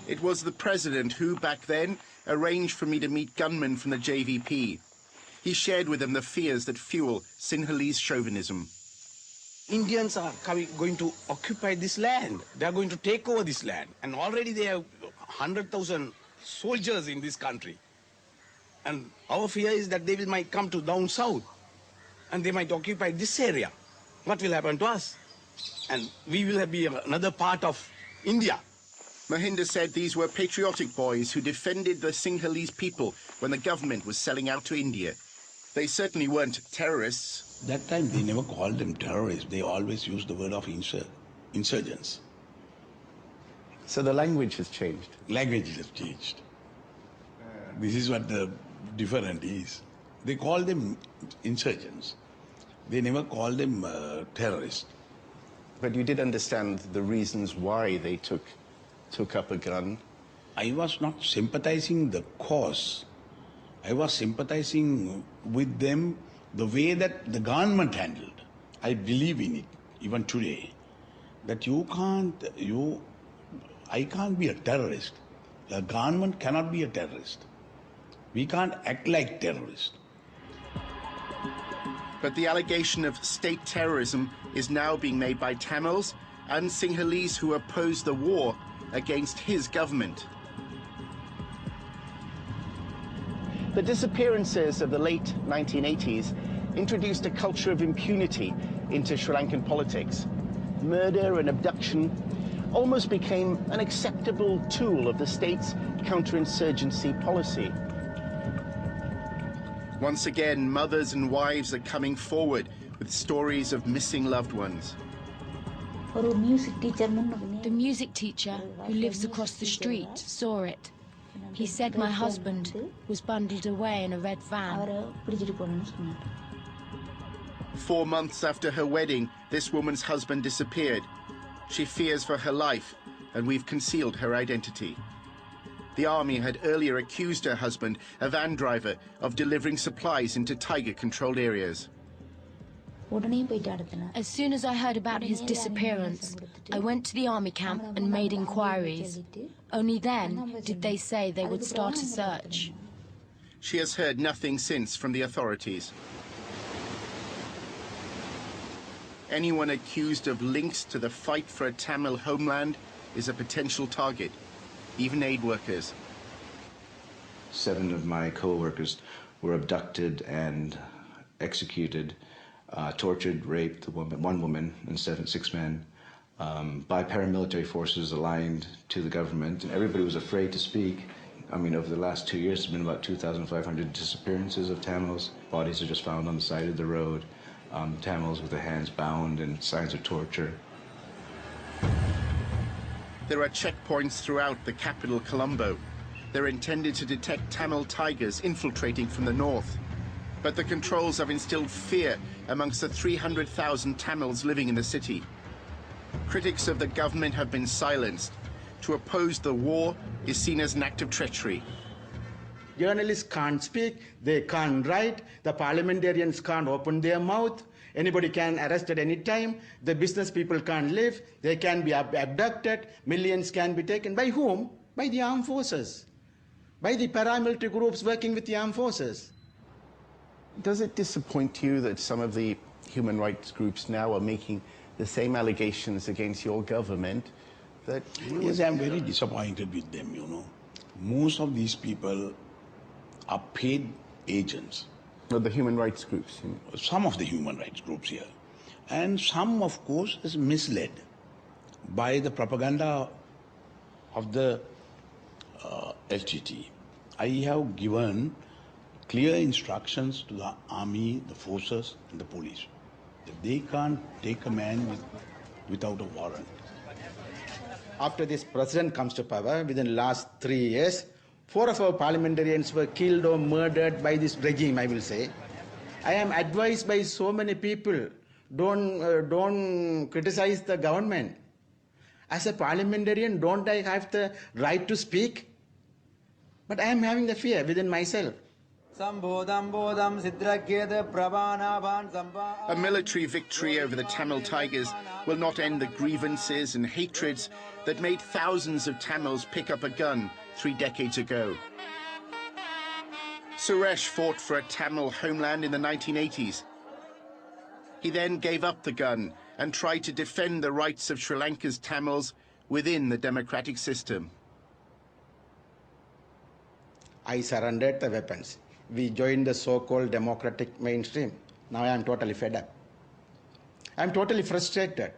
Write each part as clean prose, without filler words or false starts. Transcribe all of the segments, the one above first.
It was the president who, back then, arranged for me to meet gunmen from the JVP. He shared with them the fears that fuel Sinhalese chauvinism. Indians are going to occupy this land. They are going to take over this land. And already they have 100,000 soldiers in this country. And our fear is that they might come to down south and they might occupy this area. What will happen to us? And we will be another part of India. Mahinda said these were patriotic boys who defended the Sinhalese people when the government was selling out to India. They certainly weren't terrorists. That time they never called them terrorists. They always used the word of insurgents. So the language has changed? Language has changed. This is what the difference is. They call them insurgents. They never call them terrorists. But you did understand the reasons why they took up a gun? I was not sympathizing the cause. I was sympathizing with them the way that the government handled. I believe in it, even today, that I can't be a terrorist. The government cannot be a terrorist. We can't act like terrorists. But the allegation of state terrorism is now being made by Tamils and Sinhalese who oppose the war against his government. The disappearances of the late 1980s introduced a culture of impunity into Sri Lankan politics. Murder and abduction almost became an acceptable tool of the state's counterinsurgency policy. Once again, mothers and wives are coming forward with stories of missing loved ones. The music teacher who lives across the street saw it. He said my husband was bundled away in a red van. 4 months after her wedding, this woman's husband disappeared. She fears for her life, and we've concealed her identity. The army had earlier accused her husband, a van driver, of delivering supplies into tiger-controlled areas. As soon as I heard about his disappearance, I went to the army camp and made inquiries. Only then did they say they would start a search. She has heard nothing since from the authorities. Anyone accused of links to the fight for a Tamil homeland is a potential target, even aid workers. 7 of my co-workers were abducted and executed, tortured, raped, one woman and 6 men, by paramilitary forces aligned to the government. And everybody was afraid to speak. I mean, over the last 2 years, there's been about 2,500 disappearances of Tamils. Bodies are just found on the side of the road. Tamils with their hands bound and signs of torture. There are checkpoints throughout the capital, Colombo. They're intended to detect Tamil tigers infiltrating from the north. But the controls have instilled fear amongst the 300,000 Tamils living in the city. Critics of the government have been silenced. To oppose the war is seen as an act of treachery. Journalists can't speak, they can't write, the parliamentarians can't open their mouth, anybody can arrest at any time, the business people can't live, they can be abducted, millions can be taken. By whom? By the armed forces, by the paramilitary groups working with the armed forces. Does it disappoint you that some of the human rights groups now are making the same allegations against your government? That yes, I'm very disappointed with them, you know. Most of these people are paid agents. Well, the human rights groups? You know. Some of the human rights groups here. And some, of course, is misled by the propaganda of the LTT. I have given clear instructions to the army, the forces, and the police that they can't take a man without a warrant. After this president comes to power, within the last 3 years, 4 of our parliamentarians were killed or murdered by this regime, I will say. I am advised by so many people, don't criticize the government. As a parliamentarian, don't I have the right to speak? But I am having the fear within myself. A military victory over the Tamil Tigers will not end the grievances and hatreds that made thousands of Tamils pick up a gun 3 decades ago. Suresh fought for a Tamil homeland in the 1980s. He then gave up the gun and tried to defend the rights of Sri Lanka's Tamils within the democratic system. I surrendered the weapons. We joined the so-called democratic mainstream. Now I am totally fed up. I am totally frustrated.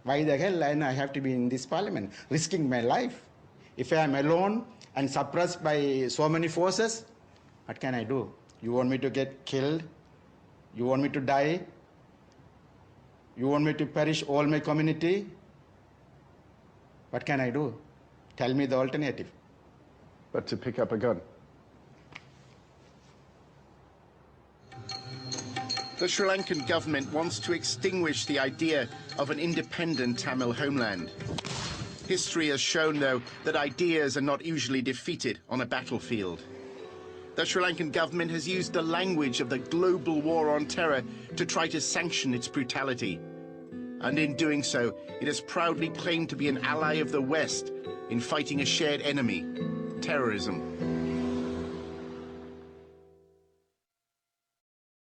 Why the hell I have to be in this parliament, risking my life? If I am alone and suppressed by so many forces, what can I do? You want me to get killed? You want me to die? You want me to perish all my community? What can I do? Tell me the alternative. But to pick up a gun. The Sri Lankan government wants to extinguish the idea of an independent Tamil homeland. History has shown, though, that ideas are not usually defeated on a battlefield. The Sri Lankan government has used the language of the global war on terror to try to sanction its brutality. And in doing so, it has proudly claimed to be an ally of the West in fighting a shared enemy, terrorism.